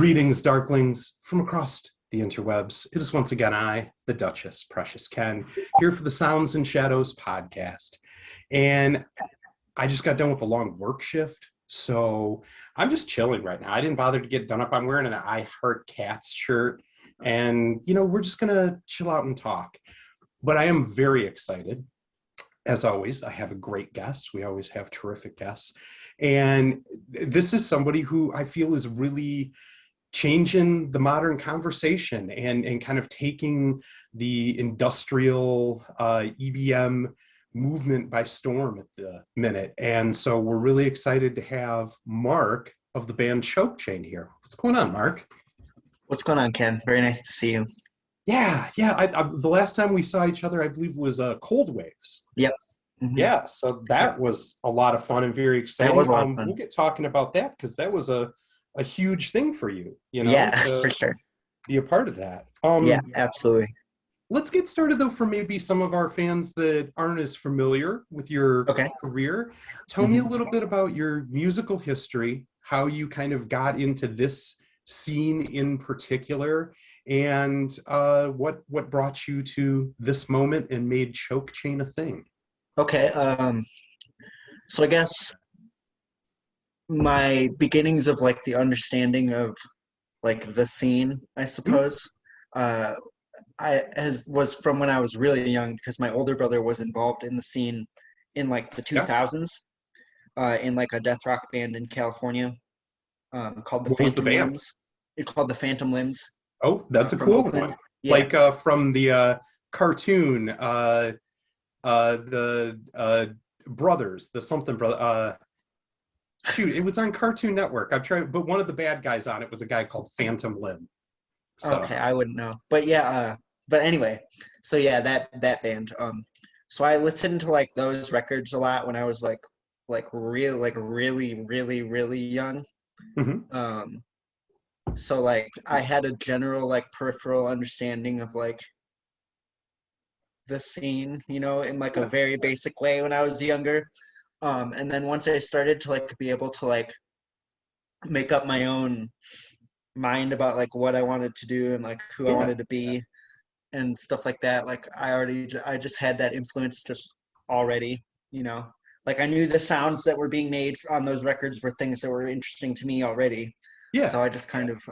Greetings, Darklings, from across the interwebs. It is once again I, the Duchess, Precious Ken, here for the Sounds and Shadows podcast. And I just got done with a long work shift, so I'm just chilling right now. I didn't bother to get done up. I'm wearing an I Heart Cats shirt, and, we're just going to chill out and talk. But I am very excited. As always, I have a great guest. We always have terrific guests. And this is somebody who I feel is really changing the modern conversation and kind of taking the industrial EBM movement by storm at the minute. And so we're really excited to have Mark of the band Choke Chain here. What's going on, Mark? What's going on, Ken? Very nice to see you. Yeah. The last time we saw each other, I believe, was Cold Waves. Yep. Mm-hmm. Yeah, so that was a lot of fun and very exciting. That was a lot of fun. We'll get talking about that because that was a huge thing for you, Yeah, for sure. Be a part of that. Yeah, absolutely. Let's get started, though, for maybe some of our fans that aren't as familiar with your career. Tell me a little bit about your musical history, how you kind of got into this scene in particular, and what brought you to this moment and made Choke Chain a thing. Okay, so I guess my beginnings of like the understanding of like the scene, I suppose, was from when I was really young because my older brother was involved in the scene in like the 2000s, in like a death rock band in California, called the Phantom Limbs. It's called the Phantom Limbs. Oh, that's a cool one. Yeah. Like from the cartoon, the brothers, the something brother. Shoot, it was on Cartoon Network. I'm trying, but one of the bad guys on it was a guy called Phantom Limb. So. Okay, I wouldn't know, but yeah. But anyway, so yeah, that band. So I listened to like those records a lot when I was really young. Mm-hmm. So like I had a general like peripheral understanding of like the scene, in like a very basic way when I was younger. And then once I started to like be able to like make up my own mind about like what I wanted to do and like who I wanted to be and stuff like that, like I just had that influence just already, like I knew the sounds that were being made on those records were things that were interesting to me already. Yeah. So I just kind of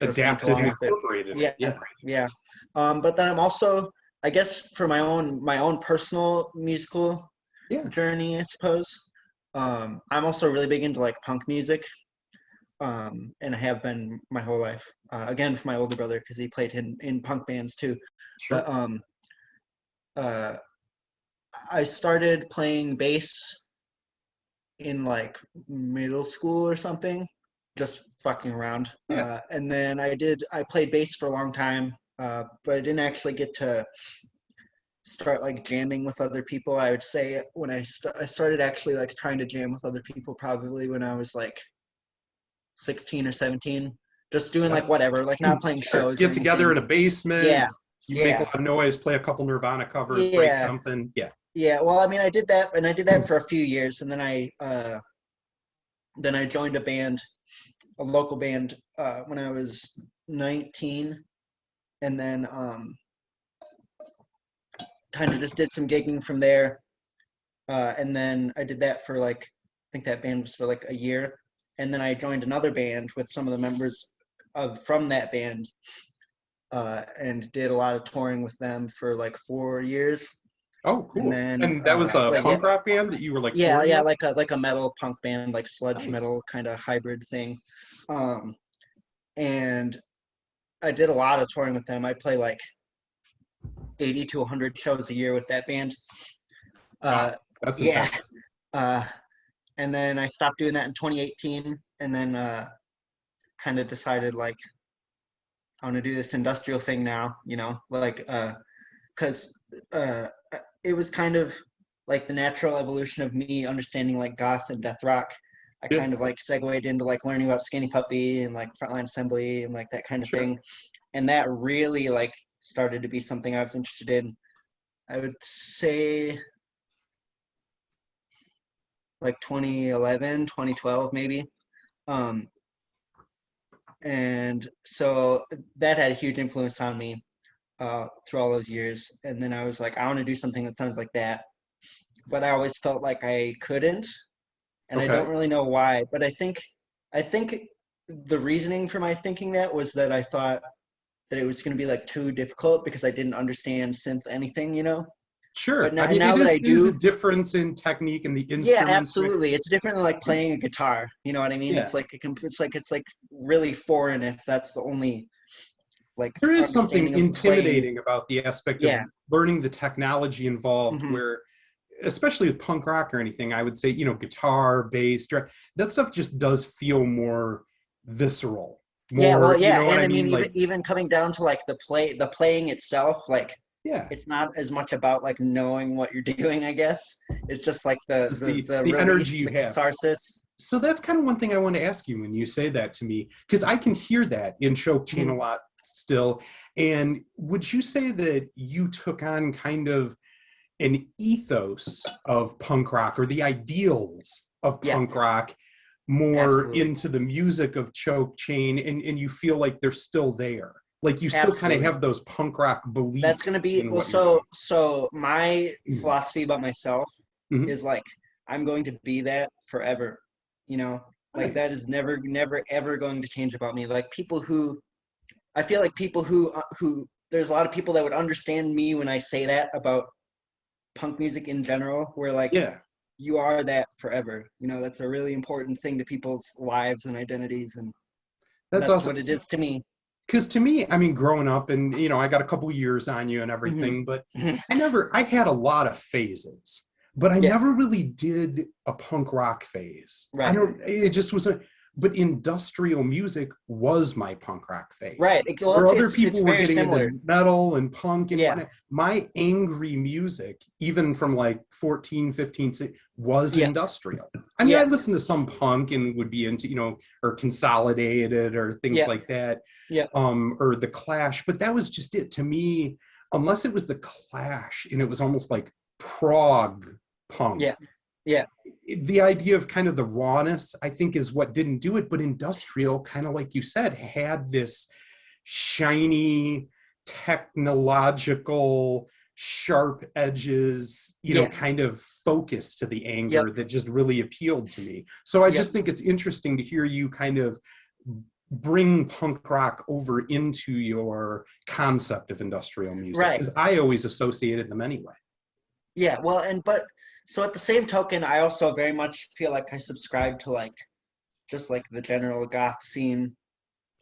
adapted and incorporated it. Yeah. But then I'm also, I guess, for my own personal musical journey, I suppose. I'm also really big into like punk music, and I have been my whole life. Again, for my older brother because he played in punk bands too. Sure. But I started playing bass in like middle school or something, just fucking around. Yeah. And then I played bass for a long time, but I didn't actually get to start like jamming with other people. I would say when I started actually like trying to jam with other people probably when I was like 16 or 17, just doing like whatever, like not playing shows. Get together in a basement. Yeah. You make a lot of noise, play a couple Nirvana covers, break something. Yeah. Yeah. Well, I mean, I did that for a few years, and then I joined a local band, when I was 19, and then kind of just did some gigging from there, and then I did that for like, I think that band was for like a year, and then I joined another band with some of the members from that band, and did a lot of touring with them for like 4 years. Oh, cool! And that was a punk rock band that you were like touring with? like a metal punk band, like sludge metal kind of hybrid thing, and I did a lot of touring with them. I play like 80 to 100 shows a year with that band. Wow, that's intense. And then I stopped doing that in 2018, and then kind of decided like I want to do this industrial thing now, like because it was kind of like the natural evolution of me understanding like goth and death rock. I kind of like segued into like learning about Skinny Puppy and like Frontline Assembly and like that kind of thing, and that really like started to be something I was interested in. I would say like 2011, 2012 maybe. And so that had a huge influence on me through all those years. And then I was like, I want to do something that sounds like that. But I always felt like I couldn't, and I Okay. don't really know why. But I think the reasoning for my thinking that was that I thought that it was going to be like too difficult because I didn't understand synth anything, you know. But Sure. I now, mean, now that I it is a do, difference in technique and the yeah, instruments. absolutely, it's different than like playing a guitar. You know what I mean? Yeah. It's like really foreign if that's the only like There is something understanding of playing. intimidating about the aspect of Yeah. learning the technology involved, Hmm. where, especially with punk rock or anything, I would say, guitar, bass, that stuff just does feel more visceral, Yeah, well, more, you yeah, know what and I I mean, mean? even Like, even coming down to like the playing itself, like yeah, it's not as much about like knowing what you're doing, I guess. It's just like the it's the the the energy release, you the have. catharsis. So that's kind of one thing I want to ask you when you say that to me, because I can hear that in Choke Chain a Mhm. lot still. And would you say that you took on kind of an ethos of punk rock, or the ideals of Yeah, punk rock, more absolutely, into the music of Choke Chain, and you feel like they're still there? Like you still kind of absolutely. have those punk rock That's beliefs gonna be in well. what you're So my doing. philosophy about myself Mhm. is like I'm going to be that forever. You know, like that Nice. is never ever going to change about me. Like people who I feel like people who there's a lot of people that would understand me when I say that about punk music in general, where like Yeah, you are that forever. You know, that's a really important thing to people's lives and identities, and that's that's awesome. what it is to me. Because to me, I mean, growing up, and I got a couple years on you and Hmm. everything, but I had a lot of phases, but I Yeah, never really did a punk rock phase. I right, don't, it just was but industrial music was my punk rock phase, right. Well, where other it's people were very getting similar. into metal and punk and Yeah, whatnot. My angry music, even from like 14, 15, was yeah, industrial. I mean, I yeah, listened to some punk and would be into, or Consolidated or things yeah, like that, yeah, or the Clash, but that was just it to me. Unless it was the Clash and it was almost like prog punk, yeah, yeah, the idea of kind of the rawness, I think, is what didn't do it. But industrial, kind of like you said, had this shiny, technological, sharp edges, yeah, kind of focus to the yep, anger that just really appealed to me. So I yep. just think it's interesting to hear you kind of bring punk rock over into your concept of industrial music, Right. because I always associated them anyway. Yeah. Well, but so at the same token, I also very much feel like I subscribe to like just like the general goth scene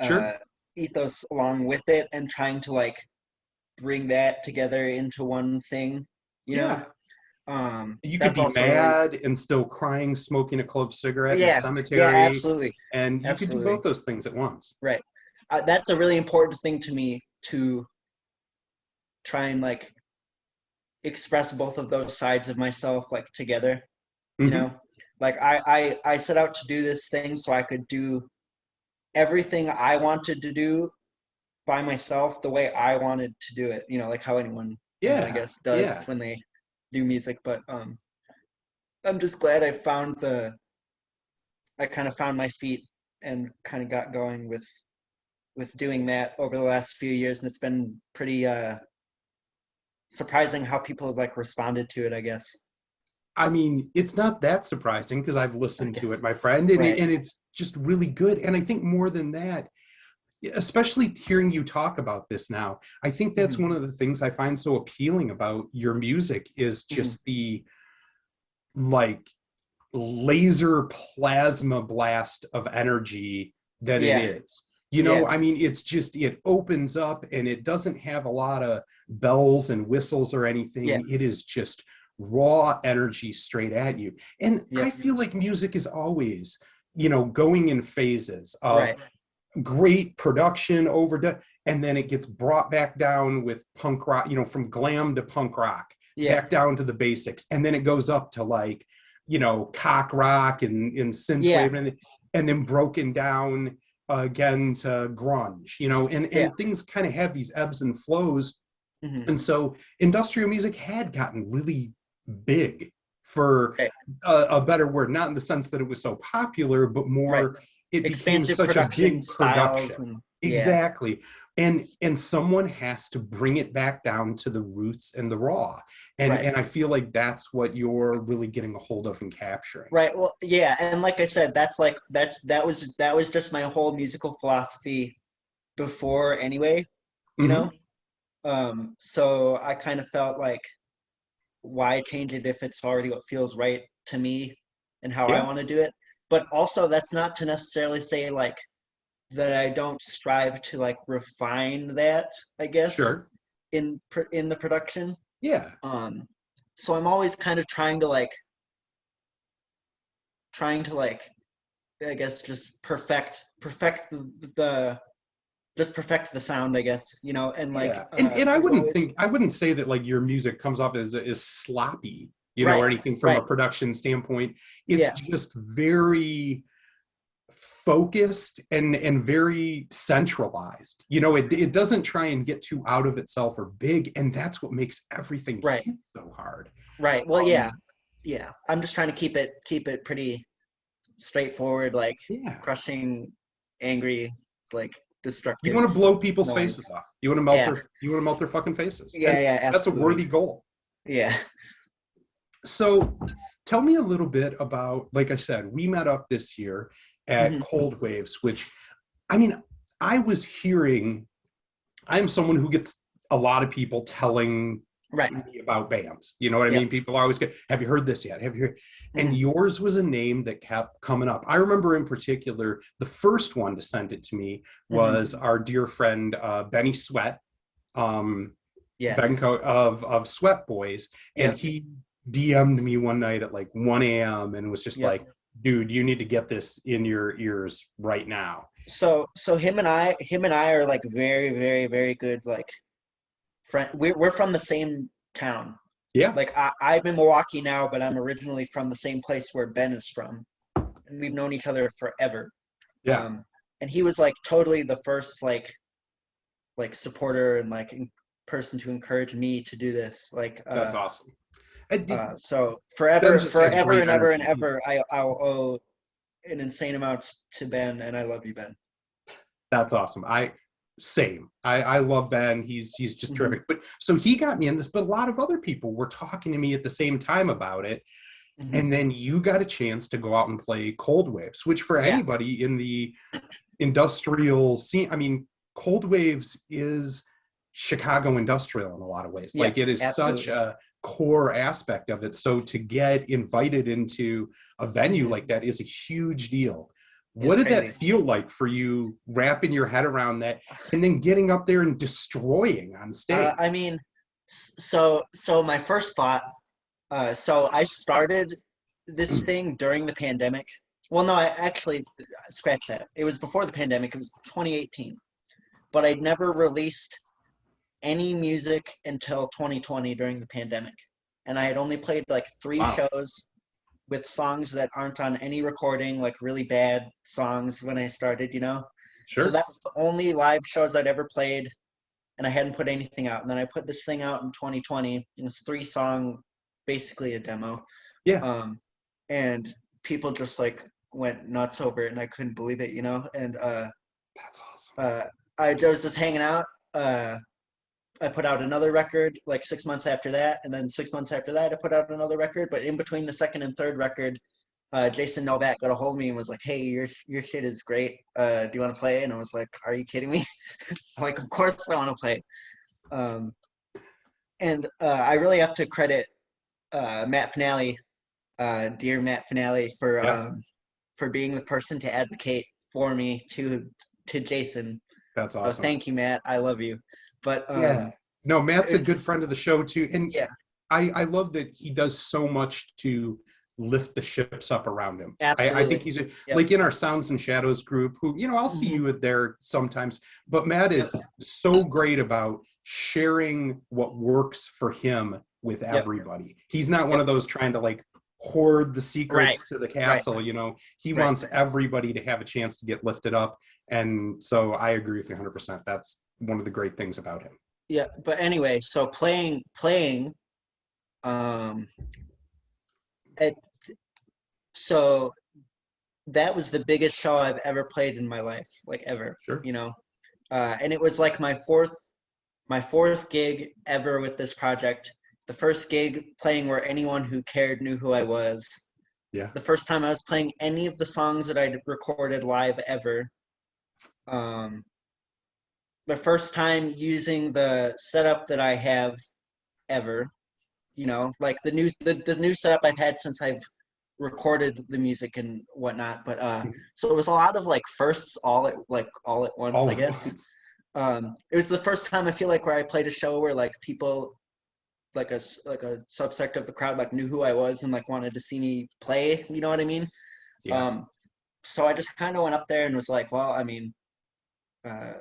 Sure. uh ethos along with it, and trying to like bring that together into one thing, you know. Yeah. You could That's be also really, mad and still crying, smoking a clove cigarette in a yeah, yeah, cemetery, absolutely, and you could do absolutely, both those things at once. right. That's a really important thing to me to try and like express both of those sides of myself like together, you Hmm. know. Like I set out to do this thing so I could do everything I wanted to do by myself the way I wanted to do it, you know, like how anyone, I Yeah. guess, does Yeah. when they do music. But I'm just glad I kind of found my feet and kind of got going with doing that over the last few years, and it's been pretty surprising how people have like responded to it, I guess. I mean, it's not that surprising because I've listened Okay. to it, my friend, and, Right. and it's just really good. And I think more than that, especially hearing you talk about this now, I think that's Hmm. one of the things I find so appealing about your music is Hmm. just the, like, laser plasma blast of energy that it Yeah. is. Yeah. I mean, it's just, it opens up and it doesn't have a lot of bells and whistles or Yeah. anything. It is just raw energy straight at you. And I Yep. feel like music is always, going in phases of Right. great production, overdone, and then it gets brought back down with punk rock, from glam to punk rock, Yeah. back down to the basics, and then it goes up to, like, cock rock and Yeah. synthwave, and then broken down again to grunge, and Yeah. things kind of have these ebbs and flows. Hmm. And so industrial music had gotten really big, for Right. a better word, not in the sense that it was so popular, but Right. more it became expansive such a production big styles production. and Exactly. And someone has to bring it back down to the roots and the raw. And I feel like that's what you're really getting a hold of and capturing. Right. Well, yeah, and like I said, that was just my whole musical philosophy before anyway, you Mm-hmm. know? So I kind of felt like why change it if it's already what feels right to me and how I Yeah, want to do it. But also that's not to necessarily say like that I don't strive to like refine that, I guess, sure. in the production. Yeah. Um, so I'm always kind of trying to like I guess just the just perfect the sound, I guess, and like Yeah. And there's always I wouldn't say that like your music comes off as sloppy, right, or anything from a right, production standpoint. It's yeah, just very focused and very centralized. It doesn't try and get too out of itself or big, and that's what makes everything right, hit so hard. right. Well, Um, yeah. I'm just trying to keep it pretty straightforward, like yeah. crushing, angry, like You destructive want to blow people's noise. faces off. Yeah, You want to melt their fucking faces. yeah, And yeah, that's a absolutely. worthy goal. Yeah. So tell me a little bit about, like I said, we met up this year at Hmm. Cold Waves, which, I mean, I was hearing, I'm someone who gets a lot of people telling Right. me about bands. You know what I Yep. mean? People always get, have you heard this yet? Have you heard? And Hmm. yours was a name that kept coming up. I remember in particular, the first one to send it to me Hmm. was our dear friend, Benny Sweat, um, Yes. Benko of Sweat Boys. And Yep. he DM'd me one night at like 1 a.m. and was just Yep. like, dude, you need to get this in your ears right now. So him and I are like very, very, very good like friend. We're from the same town. Yeah. Like I'm in Milwaukee now, but I'm originally from the same place where Ben is from, and we've known each other forever. Yeah. Um, and he was like totally the first like supporter and like person to encourage me to do this. Like That's awesome. so Ben forever, just has forever great and ever and energy. ever, I'll owe an insane amount to Ben, and I love you, Ben. That's awesome. I love Ben. He's just Hmm. terrific. But so he got me in this, but a lot of other people were talking to me at the same time about it. Hmm. And then you got a chance to go out and play Cold Waves, which for Yeah, anybody in the industrial scene, I mean, Cold Waves is Chicago industrial in a lot of ways. yeah, Like it is such absolutely. a core aspect of it. So to get invited into a venue Hmm. like that is a huge deal. It's What did that crazy. feel like for you wrapping your head around that and then getting up there and destroying on stage? I mean, so my first thought. So I started this thing during the pandemic. Well, no, I actually scratch that. It was before the pandemic. It was 2018, but I'd never released any music until 2020 during the pandemic, and I had only played like three Wow. shows with songs that aren't on any recording, like really bad songs when I started. So Sure. that was the only live shows I'd ever played, and I hadn't put anything out. And then I put this thing out in 2020. It was 3 song, basically a demo. Yeah. Um, and people just like went nuts over it, and I couldn't believe it. And That's awesome. I was just hanging out. I put out another record like 6 months after that, and then 6 months after that, I put out another record. But in between the second and third record, Jason Novak got a hold of me and was like, "Hey, your shit is great. Do you want to play?" And I was like, "Are you kidding me?" I'm like, "Of course I want to play." Um, and I really have to credit Matt Finale, dear Matt Finale, Yeah. for being the person to advocate for me to Jason. That's So awesome. thank you, Matt. I love you. But Yeah. No, it Matt's a was good just friend of the show too. And yeah, I love that he does so much to lift the ships up around him. I think absolutely. he's Yep. like in our Sounds and Shadows group, who, I'll see Hmm. you there sometimes, but Matt Yep. is so great about sharing what works for him with Yep. everybody. He's not one Yep. of those trying to like hoard the Right. secrets to the Right. castle. He Right. wants everybody to have a chance to get lifted up. And so I agree with you 100%. That's one of the great things about him. Yeah. But anyway, so playing. Um. It, so that was the biggest show I've ever played in my life, like ever, Sure. And it was like my fourth gig ever with this project. The first gig playing where anyone who cared knew who I was. Yeah. The first time I was playing any of the songs that I'd recorded live ever. Um, the first time using the setup that I have ever. Like the new setup I've had since I've recorded the music and whatnot. But so it was a lot of like firsts all at once, All I at guess. once. It was the first time I feel like where I played a show where like people like a subsect of the crowd like knew who I was and like wanted to see me play. You know what I mean? Yeah. So I just kind of went up there and was like, well, I mean, uh,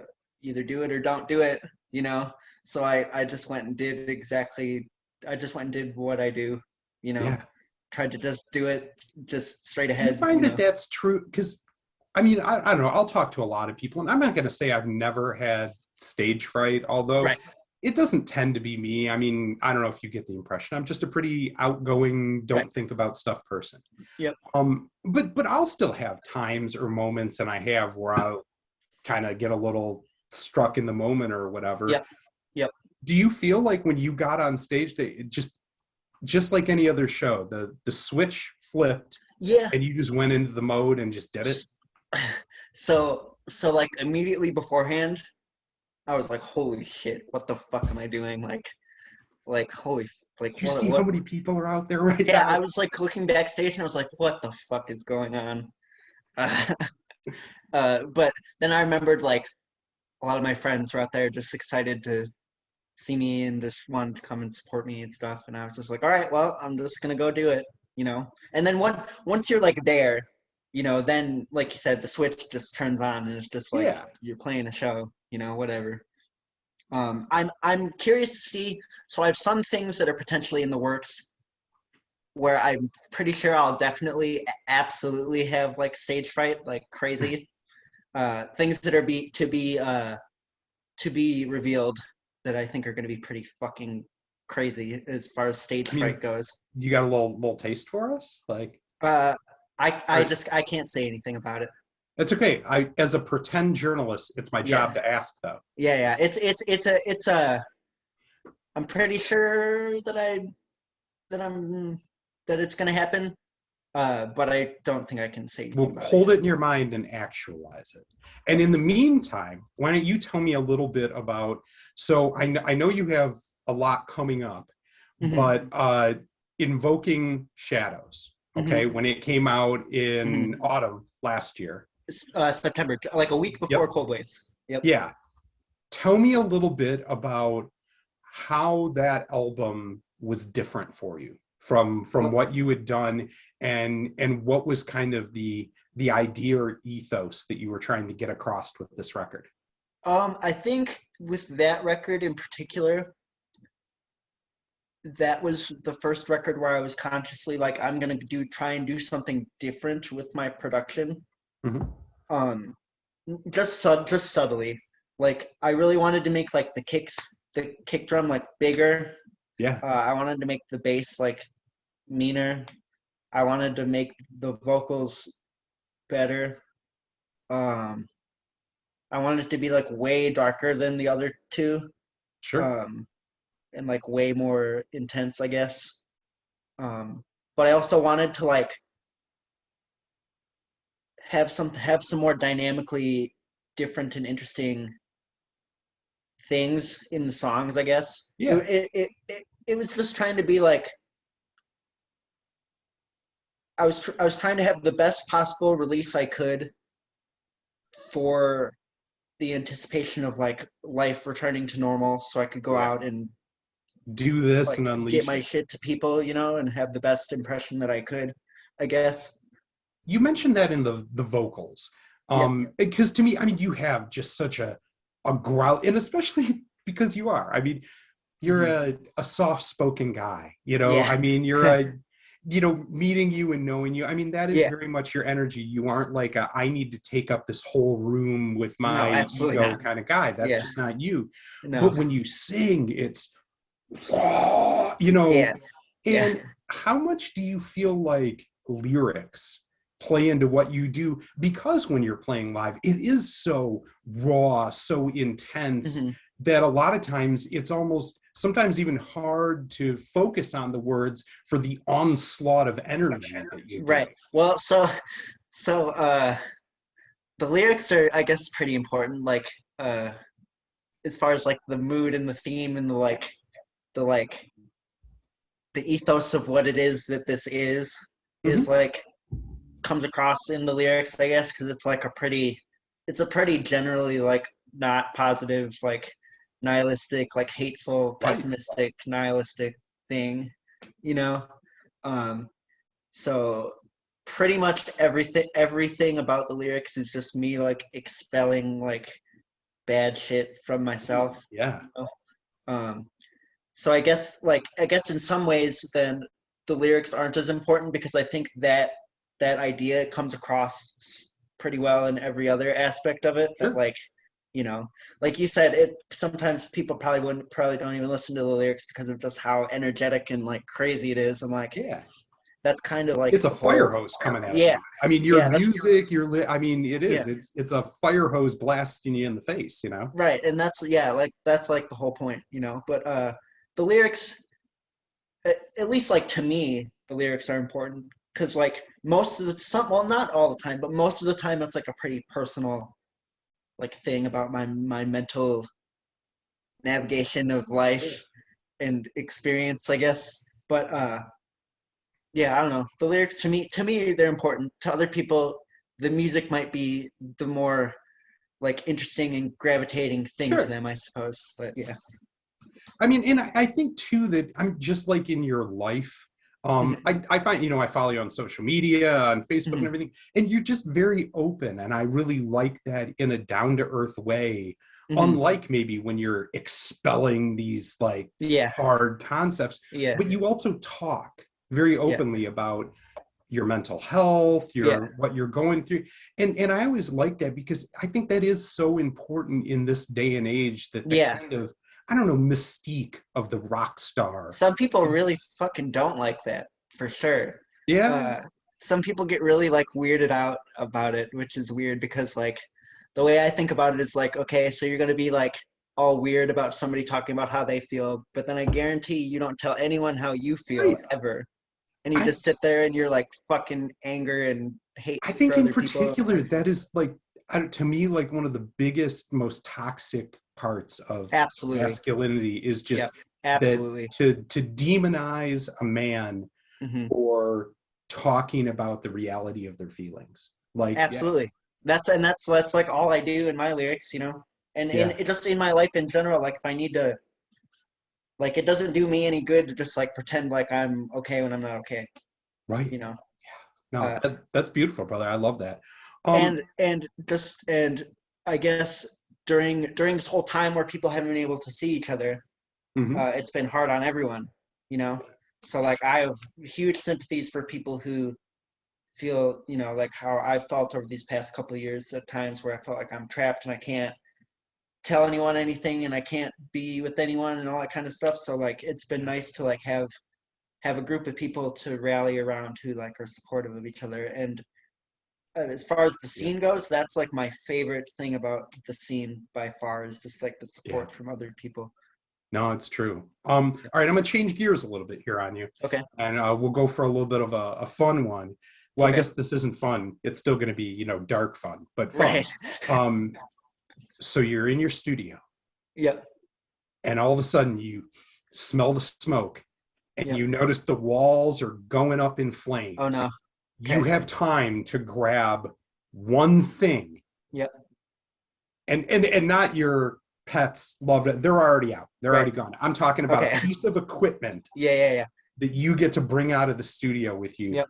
either do it or don't do it. You know. So I just went and did exactly. I just went and did what I do. You know. Yeah. Tried to just do it just straight Do you ahead. find that that's true? Because I mean, I don't know. I'll talk to a lot of people, and I'm not going to say I've never had stage fright, although Right. it doesn't tend to be me. I mean, I don't know if you get the impression. I'm just a pretty outgoing, don't Right. think about stuff person. Yep. But I'll still have times or moments, and I have where I'll kind of get a little struck in the moment or whatever. Yep. Yep. Do you feel like when you got on stage, that it just like any other show, the switch flipped, Yeah. and you just went into the mode and just did it? So like immediately beforehand, I was like, holy shit, what the fuck am I doing? Like holy, like You see how many people are out there right Yeah, now? I was like looking backstage and I was like, what the fuck is going on? Uh, but then I remembered like a lot of my friends were out there just excited to see me and just wanted to come and support me and stuff. And I was just like, all right, well, I'm just gonna go do it. And then once you're like there, then like you said, the switch just turns on and it's just like Yeah. you're playing a show, whatever. I'm curious to see. So I have some things that are potentially in the works where I'm pretty sure I'll definitely, absolutely have like stage fright, like crazy. Things that are to be revealed that I think are going to be pretty fucking crazy as far as stage I mean, fright goes. you got a little taste for us? Like, Uh, I or, I can't say anything about it. it's okay. I, as a pretend journalist, it's my Yeah, job to ask, though. yeah. It's a. I'm pretty sure that I'm that it's gonna happen. But I don't think I can say anything Well, about it hold yet. it in your mind and actualize it. And in the meantime, why don't you tell me a little bit about? So I know you have a lot coming up, Hmm. but Invoking Shadows. Okay, Hmm. when it came out in Hmm. autumn last year. September, like a week before Yep. Cold Waves. Yep. Yeah. Tell me a little bit about how that album was different for you from Oh, what you had done, and what was kind of the idea or ethos that you were trying to get across with this record. I think with that record in particular, that was the first record where I was consciously like, I'm gonna try and do something different with my production. Mm-hmm. Um, just subtly. Like I really wanted to make like the kick drum like bigger. Yeah. I wanted to make the bass like meaner. I wanted to make the vocals better. Um, I wanted it to be like way darker than the other two. Sure. Um, and like way more intense, I guess. But I also wanted to like have some more dynamically different and interesting things in the songs, I guess. Yeah. It was just trying to be like I was trying to have the best possible release I could for the anticipation of like life returning to normal so I could go Yeah. out and Do this like and get unleash my it. shit to people, and have the best impression that I could, I guess. You mentioned that in the vocals, Yep. because to me, I mean, you have just such a growl, and especially because you are. I mean, you're Hmm. a soft spoken guy. Yeah. I mean, you're a meeting you and knowing you. I mean, that is Yeah. very much your energy. You aren't like I need to take up this whole room with No, my absolutely ego not. kind of guy. That's Yeah. just not you. No. But when you sing, it's Yeah. Yeah. and how much do you feel like lyrics play into what you do, because when you're playing live, it is so raw, so intense, that a lot of times it's almost sometimes even hard to focus on the words for the onslaught of energy that you give. Right. Well, so the lyrics are, I guess, pretty important. Like, as far as like the mood and the theme and the ethos of what it is that this is like comes across in the lyrics, I guess, because it's a pretty generally like not positive, like nihilistic, like hateful, pessimistic, nihilistic thing, you know. So pretty much everything about the lyrics is just me like expelling like bad shit from myself. Yeah. You know? So I guess in some ways then the lyrics aren't as important, because I think that idea comes across pretty well in every other aspect of it. Sure. That like, you know, like you said, it sometimes people probably don't even listen to the lyrics because of just how energetic and like crazy it is. And like, Yeah. that's kind of like It's a fire hose coming at you. I mean, your music, I mean, it is. It's a fire hose blasting you in the face, you know? Right. And that's like the whole point, you know. But the lyrics, at least like to me, the lyrics are important because like most of well, not all the time, but most of the time it's like a pretty personal like thing about my mental navigation of life and experience, I guess. But yeah, I don't know. The lyrics to me they're important. To other people, the music might be the more like interesting and gravitating thing to them, I suppose. But yeah. I mean, and I think too that I'm just like in your life. I find, you know, I follow you on social media, on Facebook and everything, and you're just very open. And I really like that in a down to earth way, unlike maybe when you're expelling these like hard concepts, but you also talk very openly about your mental health, what you're going through. And I always like that because I think that is so important in this day and age, that the kind of, I don't know, mystique of the rock star. Some people really fucking don't like that, for sure. Yeah. Some people get really like weirded out about it, which is weird because like the way I think about it is like, okay, so you're gonna be like all weird about somebody talking about how they feel, but then I guarantee you don't tell anyone how you feel ever. And you just sit there and you're like fucking anger and hate. I think in particular, that is like, to me, like one of the biggest, most toxic parts of masculinity is just that to demonize a man for talking about the reality of their feelings. Like absolutely. That's like all I do in my lyrics, you know, and it just in my life in general. Like if I need to, like, it doesn't do me any good to just like pretend like I'm okay when I'm not okay. Right. You know. Yeah. No, that's beautiful, brother. I love that. And I guess during this whole time where people haven't been able to see each other, it's been hard on everyone, you know. So like I have huge sympathies for people who feel, you know, like how I've felt over these past couple of years at times where I felt like I'm trapped and I can't tell anyone anything and I can't be with anyone and all that kind of stuff. So like it's been nice to like have a group of people to rally around who like are supportive of each other. And as far as the scene goes, that's like my favorite thing about the scene by far, is just like the support from other people. No, it's true. All right, I'm gonna change gears a little bit here on you. Okay. And we'll go for a little bit of a fun one. Well, I guess this isn't fun. It's still gonna be, you know, dark fun, but fun. Right. So you're in your studio. Yep. And all of a sudden you smell the smoke and you notice the walls are going up in flames. Oh no. Okay. You have time to grab one thing. Yep. And not your pets, loved it. They're already out. They're already gone. I'm talking about a piece of equipment. Yeah. That you get to bring out of the studio with you. Yep.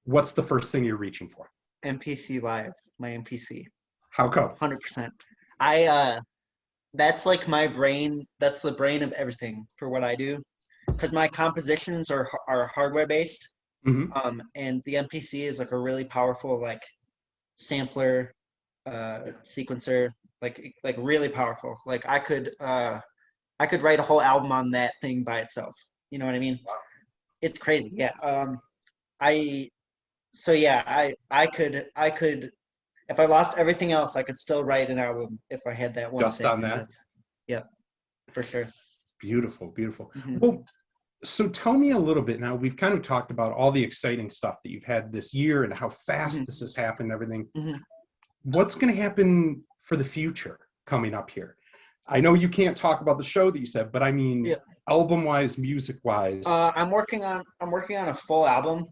What's the first thing you're reaching for? MPC Live, my MPC. How come? 100%. That's like my brain. That's the brain of everything for what I do, because my compositions are hardware based. And the MPC is like a really powerful like sampler, sequencer, like really powerful. Like I could write a whole album on that thing by itself. You know what I mean? It's crazy. Yeah. So yeah, I could if I lost everything else, I could still write an album if I had that one Just thing, on and that. that's yeah, for sure. Beautiful, beautiful. Hmm. Well, so tell me a little bit now. We've kind of talked about all the exciting stuff that you've had this year and how fast Hmm. this has happened and everything. Hmm. What's going to happen for the future coming up here? I know you can't talk about the show that you said, but I mean, Yeah. album wise, music wise. I'm working on a full album,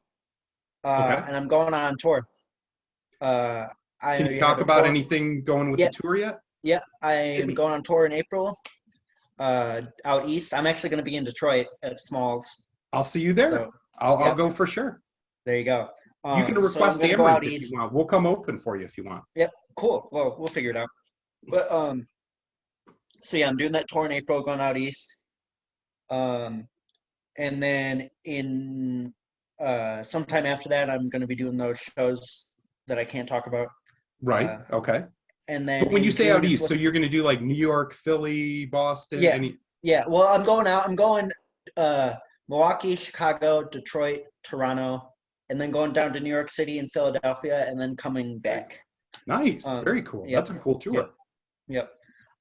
Okay. and I'm going on tour. Uh, I Can you have talk a about tour. anything going with the Yeah, tour yet? yeah. I Hit am me. going on tour in April. Out east. I'm actually going to be in Detroit at Smalls. I'll see you there. So, I'll yep. go for sure. There you go. You can So I'm request going to go Amaranth out if you east. want. We'll come open for you if you want. Yep. Cool. Well, we'll figure it out. But so yeah, I'm doing that tour in April, going out east. Um, and then in sometime after that, I'm going to be doing those shows that I can't talk about. Right. Uh, Okay. and then But when you in say June, out it's east, so looking. you're going to do like New York, Philly, Boston, Yeah, any? yeah. Well, I'm going out. I'm going uh, Milwaukee, Chicago, Detroit, Toronto, and then going down to New York City and Philadelphia, and then coming back. Nice. Very cool. Yep, That's a cool yep, tour. yep.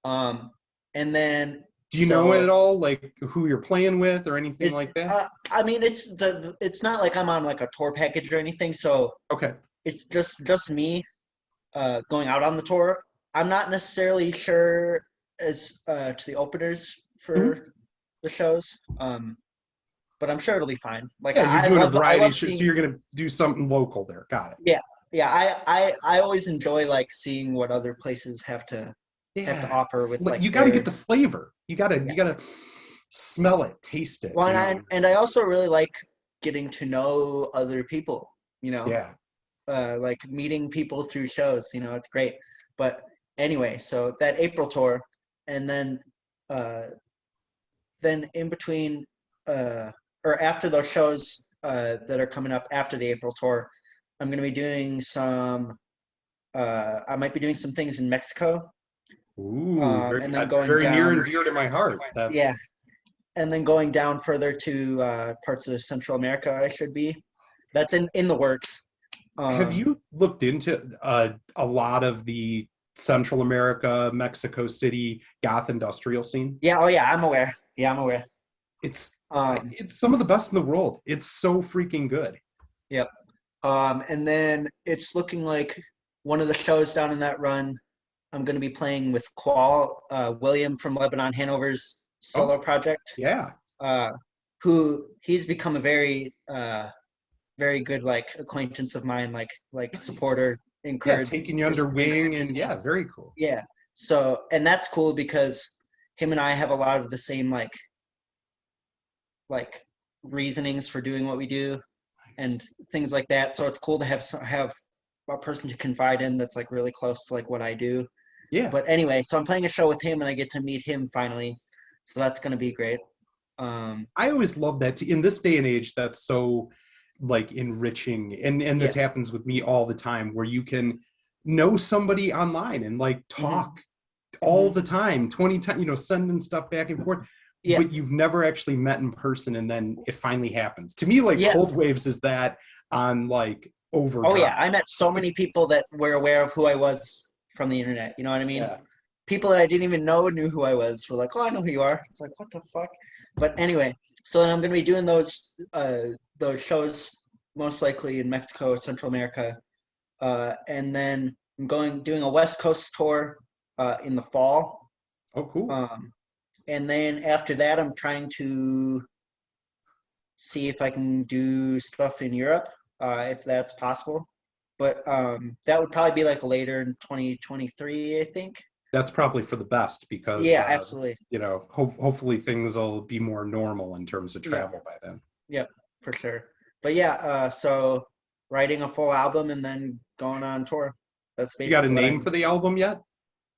Um, and then Do you know it at so all, like who you're playing with or anything it's. like that? I mean, it's not like I'm on like a tour package or anything. So Okay. it's just me going out on the tour. I'm not necessarily sure as to the openers Mhm. for the shows. But I'm sure it'll be fine. Like Yeah, you're I doing a love I variety love show, so seeing. you're going to do something local there. Got it. Yeah, yeah. I always enjoy like seeing what other places have to Yeah. offer with like You got to get their. the flavor. Yeah. You got to smell it, taste it, Well, you and know. I also really like getting to know other people. You know, Yeah. like meeting people through shows. You know, it's great. But anyway, so that April tour, and uh, then in between uh, or after those shows that are coming up after the April tour, I'm going to be doing some. I might be doing some things in Mexico, Ooh, and then going very near and down. dear to my heart. That's Yeah, and then going down further to parts of Central America. I should be. That's in the works. Have Um, you looked into a lot of the Central America, Mexico City goth industrial scene? yeah. Oh yeah, I'm aware. Yeah, I'm aware. It's Um, it's some of the best in the world. It's so freaking good. yep. And then it's looking like one of the shows down in that run. I'm going to be playing with William from Lebanon Hanover's Oh, solo project, yeah. uh, who he's become a very good like acquaintance of mine, like Nice. supporter, Yeah, taking you under wing encourages and me. yeah, very cool. Yeah. So and that's cool because him and I have a lot of the same like reasonings for doing what we do Nice. and things like that. So it's cool to have a person to confide in that's like really close to like what I do. Yeah. But anyway, so I'm playing a show with him and I get to meet him finally. So that's gonna be great. I always love that in this day and age. That's so like enriching, and Yeah. this happens with me all the time, where you can know somebody online and like Hmm. talk all Hmm. the time, 20 times, sending stuff back and forth, Yeah. but you've never actually met in person, and then it finally happens. To me, like Yeah. Cold Waves is that on like Oh yeah. overdrive. I met so many people that were aware of who I was from the internet. You know what I mean? Yeah. People that I didn't even know knew who I was. Were like, oh, I know who you are. It's like, what the fuck? But anyway, so then I'm gonna be doing those shows most likely in Mexico, Central America, and then I'm doing a West Coast tour in the fall. Oh, cool. Um, and then after that, I'm trying to see if I can do stuff in Europe, if that's possible. But that would probably be like later in 2023, I think. That's probably for the best because Yeah, absolutely. hopefully things will be more normal in terms of Yeah, travel by then. yeah, for sure. But yeah, so writing a full album and then going on tour. That's You got a basically what name I'm. for the album yet?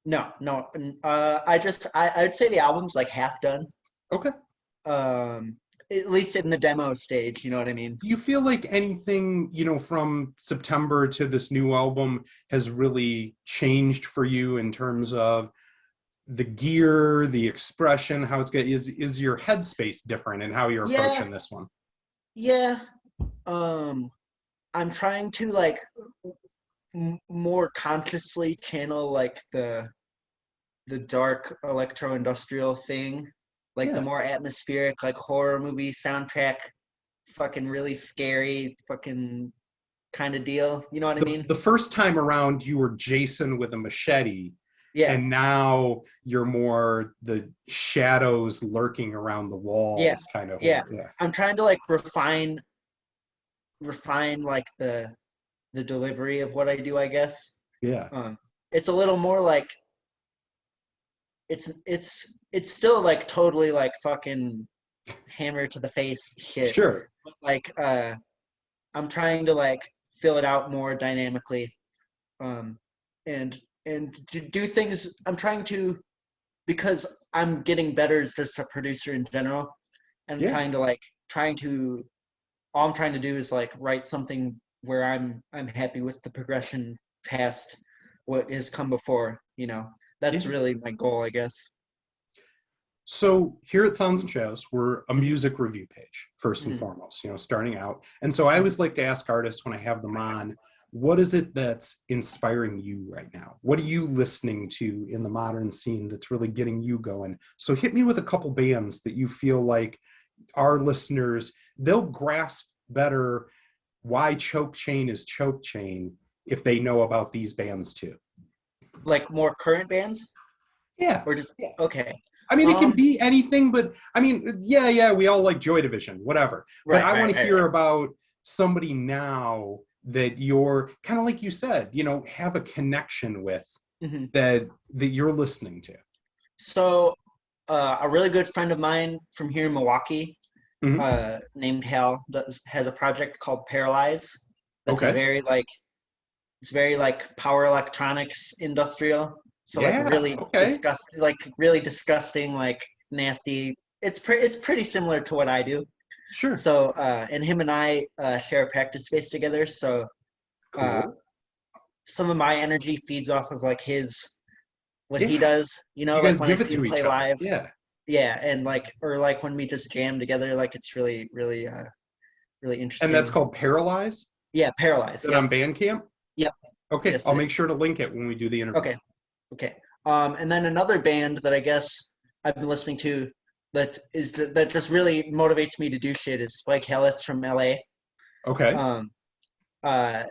No, no. I'd say the album's like half done. Okay. Um, at least in the demo stage. You know what I mean? Do you feel like anything, from September to this new album has really changed for you in terms of the gear, the expression, how it's good? Is your headspace different in how you're Yeah, approaching this one? yeah. Um, I'm trying to like more consciously channel like the dark electro-industrial thing, like the Yeah. more atmospheric, like horror movie soundtrack, fucking really scary, fucking kind of deal. You know what I mean? The first time around, you were Jason with a machete, Yeah, and now you're more the shadows lurking around the yeah, walls kind of yeah. horror. Yeah. I'm trying to like refine like the delivery of what I do, I guess. Yeah. It's a little more like it's still like totally like fucking hammer to the face shit. Sure. But like I'm trying to like fill it out more dynamically. Um and to do things I'm trying to because I'm getting better as just a producer in general and I'm Yeah. trying to all I'm trying to do is like write something where I'm happy with the progression past what has come before, you know. That's Yeah. really my goal, I guess. So here at Sounds and Shadows, we're a Mhm, music review page, first and mhm, foremost, starting out. And so I mhm. always like to ask artists when I have them on, what is it that's inspiring you right now? What are you listening to in the modern scene that's really getting you going? So hit me with a couple bands that you feel like our listeners, they'll grasp better why Choke Chain is Choke Chain if they know about these bands too. Like more current bands Yeah. or just okay. I mean, it can Um be anything, but I mean, yeah, we all like Joy Division, whatever. But right, I want right, to right, hear right. about somebody now that you're kind of like you said, have a connection with Mhm. that you're listening to. So a really good friend of mine from here in Milwaukee, Hmm. named Hal, has a project called Paralyze. That's a Okay. very like it's very like power electronics industrial. So like Yeah. Okay. really disgusting, like nasty. It's pretty similar to what I do. Sure. So and him and I share a practice space together. So uh, Cool. some of my energy feeds off of like his what he Yeah. does. You know, You like guys when I give it see him to play each other. live. Yeah. Yeah, and like or like when we just jam together, like it's really And that's interesting. called Paralyze. Yeah, Paralyze. That Yep, on Bandcamp. yep. Okay. Yes, I'll it make is. sure to link it when we do the interview. Okay. Okay. And then another band that I guess I've been listening to that just really motivates me to do shit is Spike Hellis from LA. Okay. Um, uh,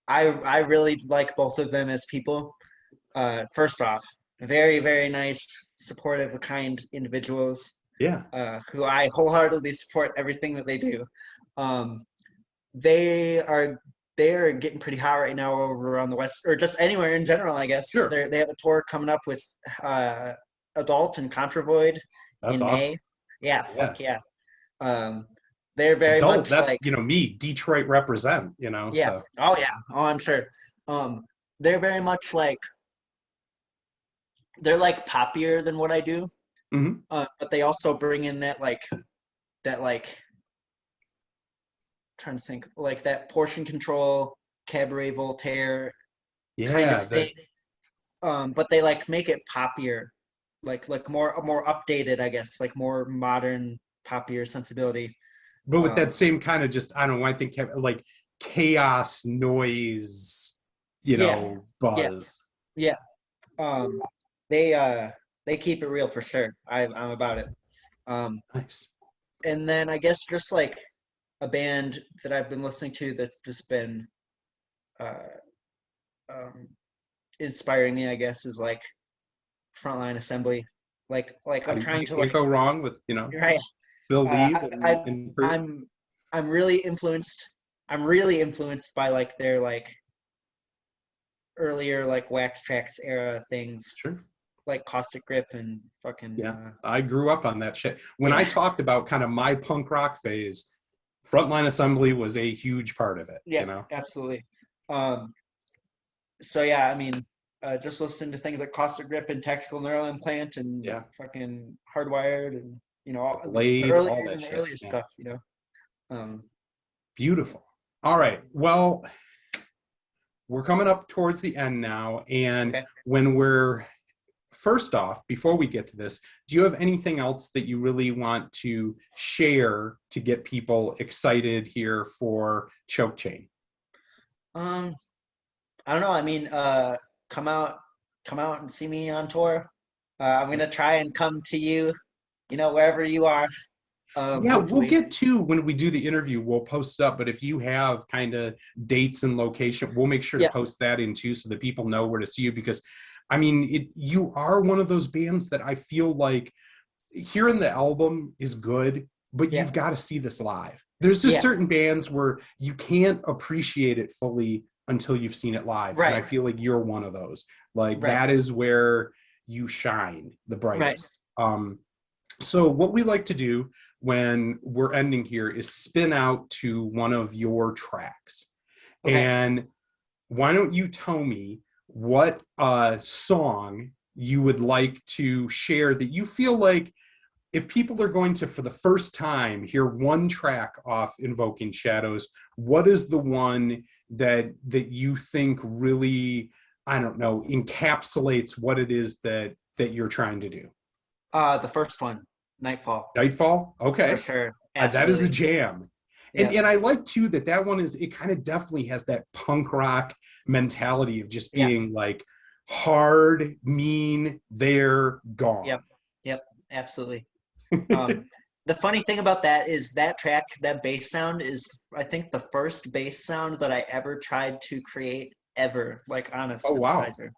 I really like both of them as people. First off, very nice, supportive, kind individuals Yeah. who I wholeheartedly support everything that they do. Um, they are they're getting pretty hot right now over around the west or just anywhere in general, I guess. Sure. They have a tour coming up with Adult and Contravoid That's in awesome. May. Yeah, Yeah. fuck yeah. Um, they're very Adult. much That's like me. Detroit represent. yeah. So. Oh yeah. Oh, I'm sure. Um, they're very much like they're like poppier than what I do, Mhm. but they also bring in that like trying to think like that portion control cabaret Voltaire kind of Yeah. thing. But they like make it poppier, like more updated, I guess, like more modern poppier sensibility. But with that Um, same kind of just, I don't know, I think like chaos, noise, yeah, yeah, buzz. yeah. Um, they keep it real for sure. I'm about it. Um, Nice. and then I guess just like a band that I've been listening to that's just been uh, um, inspiring me, I guess, is like Frontline Assembly. Like I'm trying You to can't like go wrong with, right. Bill Uh, Lee I, I and crew. I'm really influenced. I'm really influenced by like their like earlier like Wax Trax era things, Sure. like Caustic Grip and fucking Yeah. I grew up on that shit. When I yeah, talked about kind of my punk rock phase, Frontline Assembly was a huge part of yeah, it. absolutely. Um, so yeah, I mean, just listening to things like Caustic Grip and Tactical Neural Implant and Yeah. fucking Hardwired and Blade, all that the shit. earlier Yeah. stuff, you know. Um, Beautiful. All right. Well, we're coming up towards the end now. And okay. when we're first off, before we get to this, do you have anything else that you really want to share to get people excited here for Choke Chain? I don't know. I mean, come out, come out and see me on tour. I'm gonna try and come to you, wherever you are. Yeah, we'll Hopefully. get to when we do the interview, we'll post it up. But if you have kind of dates and location, we'll make sure to Yeah, post that in too so that people know where to see you. Because I mean, you are one of those bands that I feel like hearing the album is good, but yeah, you've got to see this live. There's just yeah. certain bands where you can't appreciate it fully until you've seen it live. And I Right, feel like you're one of those. Like right, that is where you shine the right. brightest. So what we like to do when we're ending here is spin out to one of your tracks. Okay. And why don't you tell me what song you would like to share that you feel like if people are going to, for the first time, hear one track off Invoking Shadows, what is the one that you think really, I don't know, encapsulates what it is that you're trying to do? The first one, Nightfall, Nightfall? for Okay. sure. That is a Absolutely. jam. And Yep. I like too that one is, it kind of definitely has that punk rock mentality of just Yep. being like hard, mean, they're Yep. gone. Yep. Absolutely. Um, the funny thing about that is that track, that bass sound is, I think, the first bass sound that I ever tried to create ever, like on a Oh wow. synthesizer.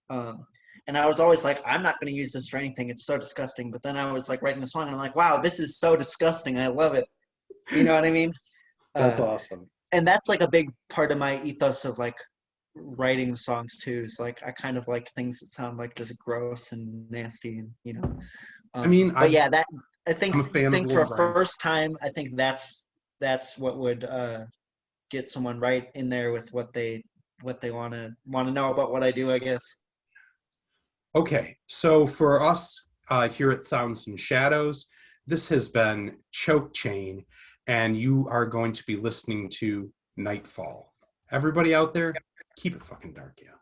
Um, and I was always like, I'm not going to use this for anything. It's so disgusting. But then I was like writing the song, and I'm like, wow, this is so disgusting. I love it. You know what I mean? That's Uh, awesome. and that's like a big part of my ethos of like writing songs too. Is like I kind of like things that sound like just gross and nasty, and I mean, But yeah, that I I'm a fan of think for Lord a Brian. first time, I think that's what would get someone right in there with what they want to know about what I do, I guess. Okay, so for us here at Sounds and Shadows, this has been Choke Chain, and you are going to be listening to Nightfall. Everybody out there, keep it fucking dark, yeah.